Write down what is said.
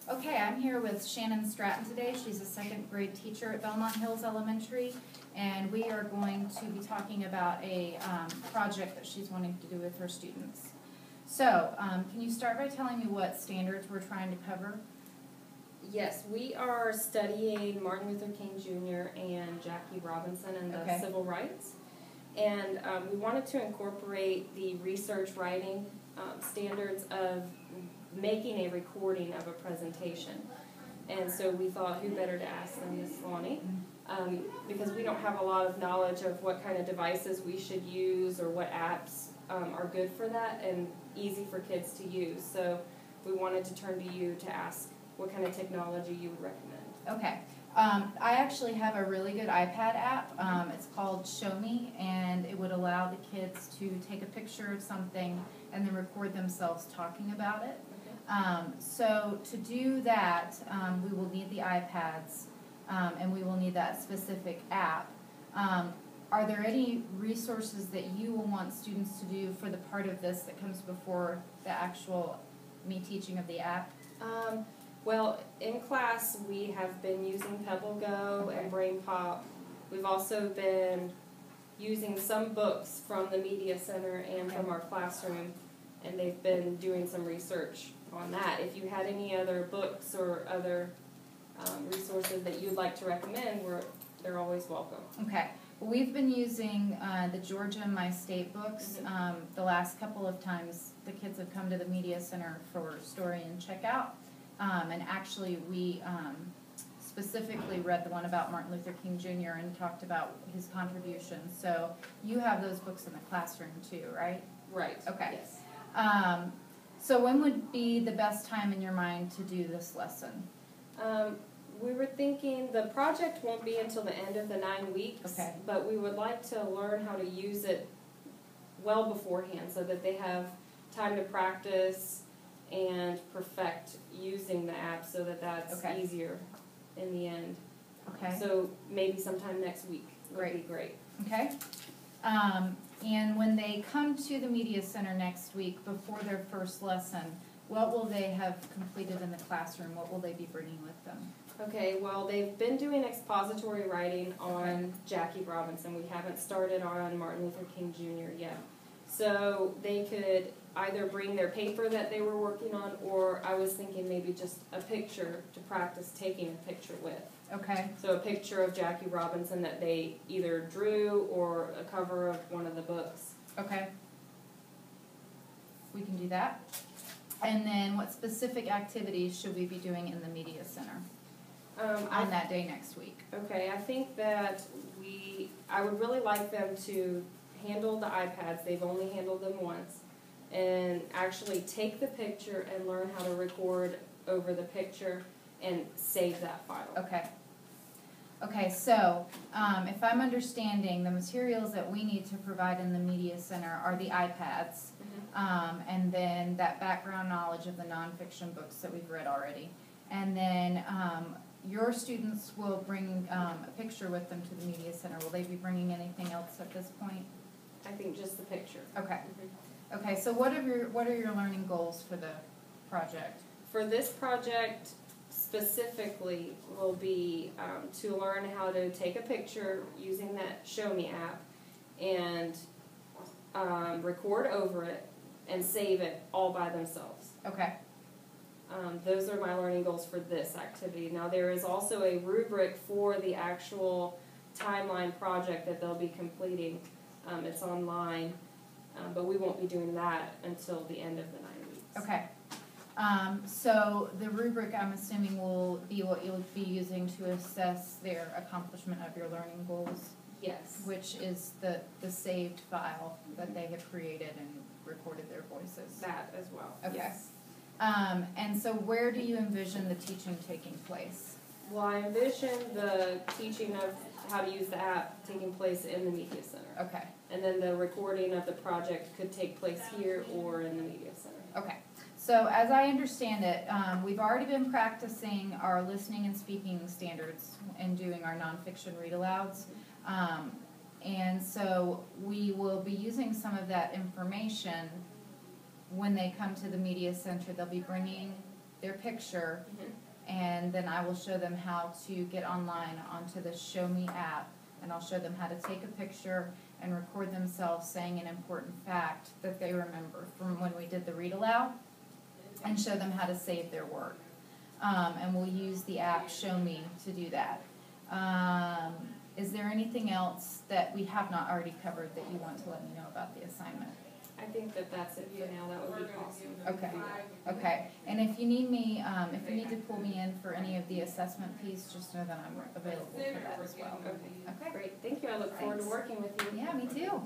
Okay, I'm here with Shannon Stratton today. She's a second grade teacher at Belmont Hills Elementary, and we are going to be talking about a project that she's wanting to do with her students. So, can you start by telling me what standards we're trying to cover? Yes, we are studying Martin Luther King Jr. and Jackie Robinson and the civil rights. And we wanted to incorporate the research writing standards of making a recording of a presentation. And so we thought, who better to ask than Miss Lonnie? Because we don't have a lot of knowledge of what kind of devices we should use or what apps are good for that and easy for kids to use. So we wanted to turn to you to ask what kind of technology you would recommend. Okay. I actually have a really good iPad app. It's called Show Me, and it would allow the kids to take a picture of something and then record themselves talking about it. So to do that, we will need the iPads, and we will need that specific app. Are there any resources that you will want students to do for the part of this that comes before the actual me teaching of the app? Well, in class we have been using PebbleGo and BrainPop. We've also been using some books from the Media Center and from our classroom, and they've been doing some research on that. If you had any other books or other resources that you'd like to recommend, they're always welcome. Okay. Well, we've been using the Georgia My State books. The last couple of times the kids have come to the Media Center for story and checkout. And actually we specifically read the one about Martin Luther King Jr. and talked about his contributions. So you have those books in the classroom too, right? Right. Okay. Yes. So when would be the best time in your mind to do this lesson? We were thinking the project won't be until the end of the 9 weeks, but we would like to learn how to use it well beforehand so that they have time to practice and perfect using the app so that that's easier in the end. Okay. So maybe sometime next week would be great. Okay. And when they come to the Media Center next week before their first lesson, what will they have completed in the classroom? What will they be bringing with them? Okay, well, they've been doing expository writing on Jackie Robinson. We haven't started on Martin Luther King Jr. yet. So they could either bring their paper that they were working on, or I was thinking maybe just a picture to practice taking a picture with. Okay. So a picture of Jackie Robinson that they either drew or a cover of one of the books. Okay. We can do that. And then what specific activities should we be doing in the Media Center on that day next week? Okay, I think that I would really like them to handle the iPads. They've only handled them once. And actually take the picture and learn how to record over the picture and save that file. Okay. Okay, so if I'm understanding, the materials that we need to provide in the Media Center are the iPads, and then that background knowledge of the nonfiction books that we've read already. And then your students will bring a picture with them to the Media Center. Will they be bringing anything else at this point? I think just the picture. Okay. Okay, so what are your learning goals for the project? For this project specifically will be to learn how to take a picture using that Show Me app and record over it and save it all by themselves. Okay. Those are my learning goals for this activity. Now there is also a rubric for the actual timeline project that they'll be completing. It's online. But we won't be doing that until the end of the 9 weeks. Okay. So the rubric, I'm assuming, will be what you'll be using to assess their accomplishment of your learning goals? Yes. Which is the saved file that they have created and recorded their voices? That as well. Okay. Yes. And so where do you envision the teaching taking place? Well, I envision the teaching of how to use the app taking place in the Media Center. Okay. And then the recording of the project could take place here or in the Media Center. Okay. So as I understand it, we've already been practicing our listening and speaking standards and doing our nonfiction read-alouds. And so we will be using some of that information when they come to the Media Center. They'll be bringing their picture, and then I will show them how to get online onto the Show Me app, and I'll show them how to take a picture and record themselves saying an important fact that they remember from when we did the read aloud, and show them how to save their work. And we'll use the app Show Me to do that. Is there anything else that we have not already covered that you want to let me know about the assignment? I think that that's it for now. That would be awesome. Okay. Okay. And if you need me, if you need to pull me in for any of the assessment piece, just know that I'm available for that as well. Okay. Okay. Great. Thank you. I look forward to working with you. Yeah, me too.